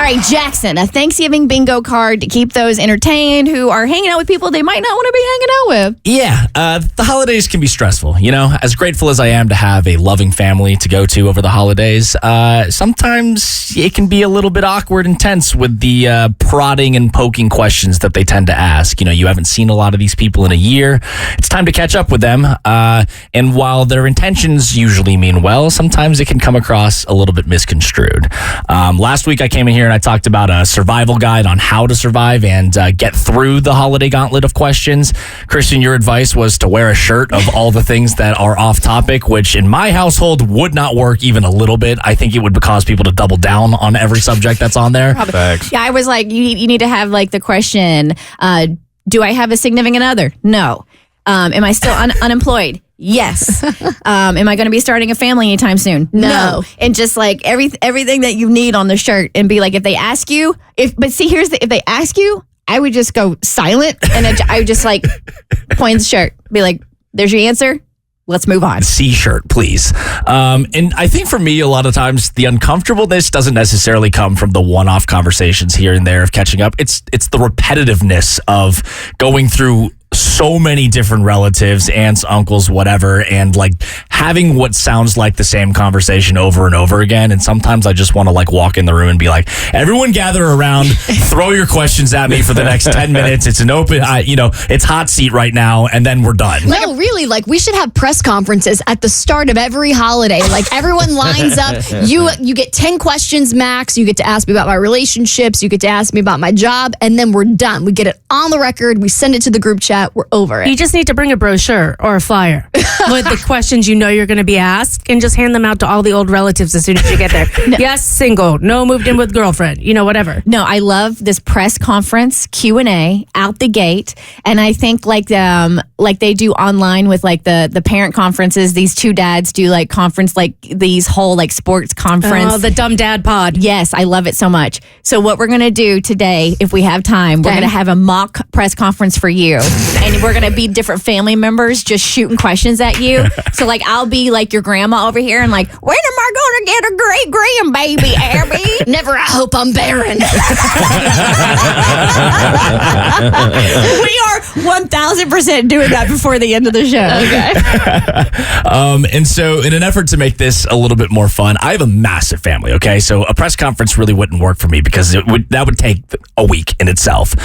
right, Jackson, a Thanksgiving bingo card to keep those entertained who are hanging out with people they might not want to be hanging out with. Yeah, the holidays can be stressful. You know, as grateful as I am to have a loving family to go to over the holidays, sometimes it can be a little bit awkward and tense with the prodding and poking questions that they tend to ask. You know, you haven't seen a lot of these people in a year. It's time to catch up with them. And while their intentions usually mean well, sometimes it can come across a little bit misconstrued. Last week I came in here and I talked about a survival guide on how to survive and get through the holiday gauntlet of questions. Christian, your advice was to wear a shirt of all the things that are off topic, which in my household would not work even a little bit. I think it would cause people to double down on every subject that's on there. Facts. Yeah, I was like, you need to have like the question, do I have a significant other? No. Am I still unemployed? Yes. Am I going to be starting a family anytime soon? No. And just like everything that you need on the shirt, and be like, if they ask you, if they ask you, I would just go silent, and I would just like point the shirt, be like, there's your answer. Let's move on. C-shirt, please. And I think for me, a lot of times the uncomfortableness doesn't necessarily come from the one-off conversations here and there of catching up. It's the repetitiveness of going through so many different relatives, aunts, uncles, whatever, and like having what sounds like the same conversation over and over again. And sometimes I just want to like walk in the room and be like, everyone gather around, throw your questions at me for the next 10 minutes. It's an open, it's hot seat right now, and then we're done. No, really, like we should have press conferences at the start of every holiday. Like everyone lines up. You get 10 questions max. You get to ask me about my relationships. You get to ask me about my job, and then we're done. We get it on the record. We send it to the group chat. We're over it. You just need to bring a brochure or a flyer with the questions you know you're going to be asked, and just hand them out to all the old relatives as soon as you get there. No. Yes, single. No, moved in with girlfriend. Whatever. No, I love this press conference Q&A out the gate, and I think like they do online with like the parent conferences. These two dads do like conference, like these whole like sports conference. Oh, the dumb dad pod. Yes, I love it so much. So what we're gonna do today, if we have time, we're gonna have a mock press conference for you. And we're going to be different family members just shooting questions at you. So, like, I'll be, like, your grandma over here and, like, when am I going to get a great-grandbaby, Abby? Never, I hope I'm barren. We are 1,000% doing that before the end of the show. Okay. And so, in an effort to make this a little bit more fun, I have a massive family, okay? So, a press conference really wouldn't work for me because that would take a week in itself.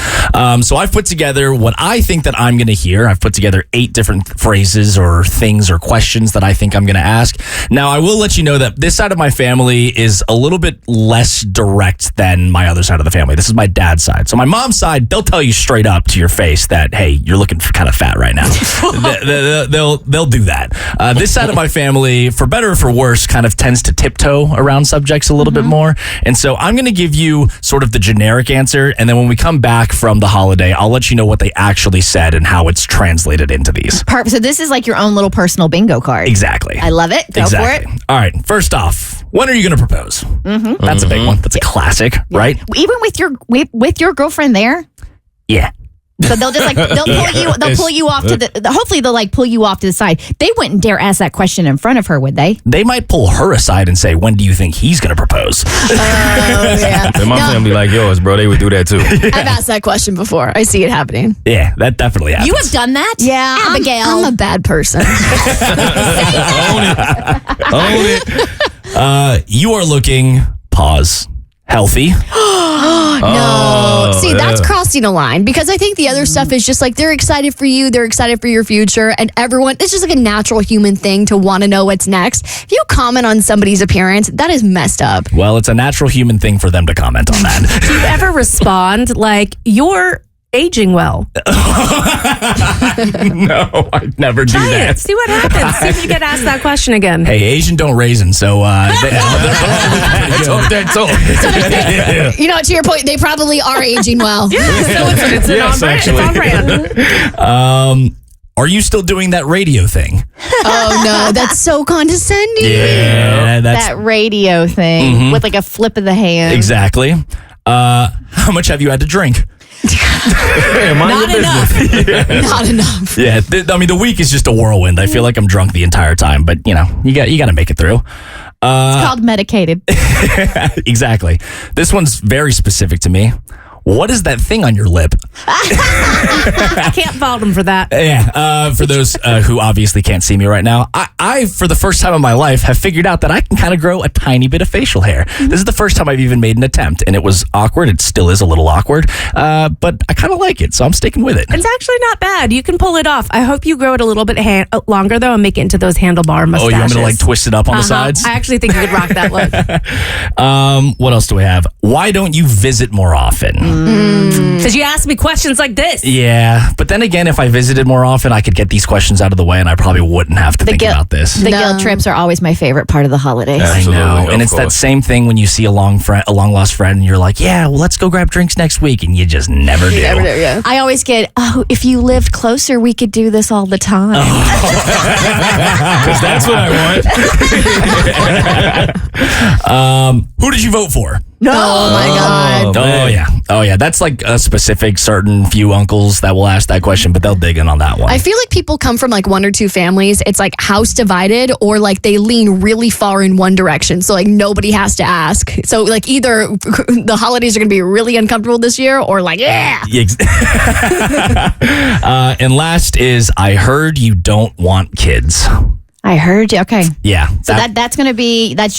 So, I've put together what I think that I'm going to hear. I've put together 8 different phrases or things or questions that I think I'm going to ask. Now, I will let you know that this side of my family is a little bit less direct than my other side of the family. This is my dad's side. So my mom's side, they'll tell you straight up to your face that, hey, you're looking kind of fat right now. They'll do that. This side of my family, for better or for worse, kind of tends to tiptoe around subjects a little bit more. And so I'm going to give you sort of the generic answer. And then when we come back from the holiday, I'll let you know what they actually said and how it's translated into these. Perfect. So this is like your own little personal bingo card. Exactly. I love it. Go for it. All right. First off, when are you going to propose? That's a big one. That's a classic, right? Even with your girlfriend there? Yeah. So they'll just like they'll pull you off to the hopefully they'll like pull you off to the side. They wouldn't dare ask that question in front of her, would they? They might pull her aside and say, when do you think he's going to propose? Yeah. And my family like yours, bro. They would do that too. I've asked that question before. I see it happening. Yeah, that definitely happens. You have done that? Yeah, Abigail. I'm a bad person. Own it. You are looking, pause, healthy. No. See, that's crossing a line, because I think the other stuff is just like they're excited for you, they're excited for your future, and everyone, it's just like a natural human thing to want to know what's next. If you comment on somebody's appearance, that is messed up. Well, it's a natural human thing for them to comment on that. Do you ever respond like, you're aging well? No, I'd never do Try that. it. See what happens. See if you get asked that question again. Hey, Asian don't raisin, so To your point, they probably are aging well. Yeah, so it's Yes, it's on brand. Are you still doing that radio thing? Oh no, that's so condescending. Yeah, That radio thing with like a flip of the hand. exactly. How much have you had to drink? Not enough. Not enough. Yeah, the week is just a whirlwind. I feel like I'm drunk the entire time, but you got to make it through. It's called medicated. Exactly. This one's very specific to me. What is that thing on your lip? I can't fault him for that. Yeah, for those who obviously can't see me right now, I, for the first time in my life, have figured out that I can kind of grow a tiny bit of facial hair. This is the first time I've even made an attempt, and it was awkward. It still is a little awkward, but I kind of like it, so I'm sticking with it. It's actually not bad. You can pull it off. I hope you grow it a little bit longer, though, and make it into those handlebar mustaches. Oh, you want me to like twist it up on the sides? I actually think you could rock that look. What else do we have? Why don't you visit more often? Because you ask me questions like this. Yeah, but then again, if I visited more often, I could get these questions out of the way, and I probably wouldn't have to think about this. The guilt trips are always my favorite part of the holidays. Absolutely, I know, and of it's that course. same thing when you see a long lost friend, and you're like, "Yeah, well, let's go grab drinks next week," and you just never do. Yeah. I always get, if you lived closer, we could do this all the time. Because that's what I want. Who did you vote for? No. Oh my God. Oh yeah. That's like a specific certain few uncles that will ask that question, but they'll dig in on that one. I feel like people come from like one or two families. It's like house divided, or like they lean really far in one direction. So like nobody has to ask. So like either the holidays are going to be really uncomfortable this year, or like, yeah. And last is, I heard you don't want kids. I heard you. Okay. Yeah. So that's going to be, that's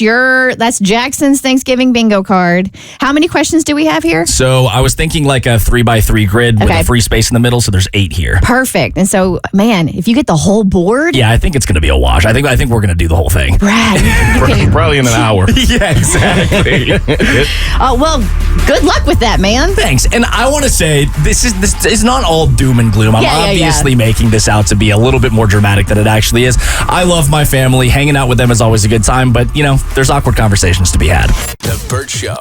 Jackson's Thanksgiving bingo card. How many questions do we have here? So I was thinking like a 3x3 grid with a free space in the middle. So there's 8 here. Perfect. And so, man, if you get the whole board, Yeah, I think it's going to be a wash. I think we're going to do the whole thing. Brad, you can, Probably in an hour. Yeah, exactly. oh, well, good luck with that, man. Thanks. And I want to say this is not all doom and gloom. I'm Yeah. obviously making this out to be a little bit more dramatic than it actually is. I love my family. Hanging out with them is always a good time, but there's awkward conversations to be had. The Bert Show.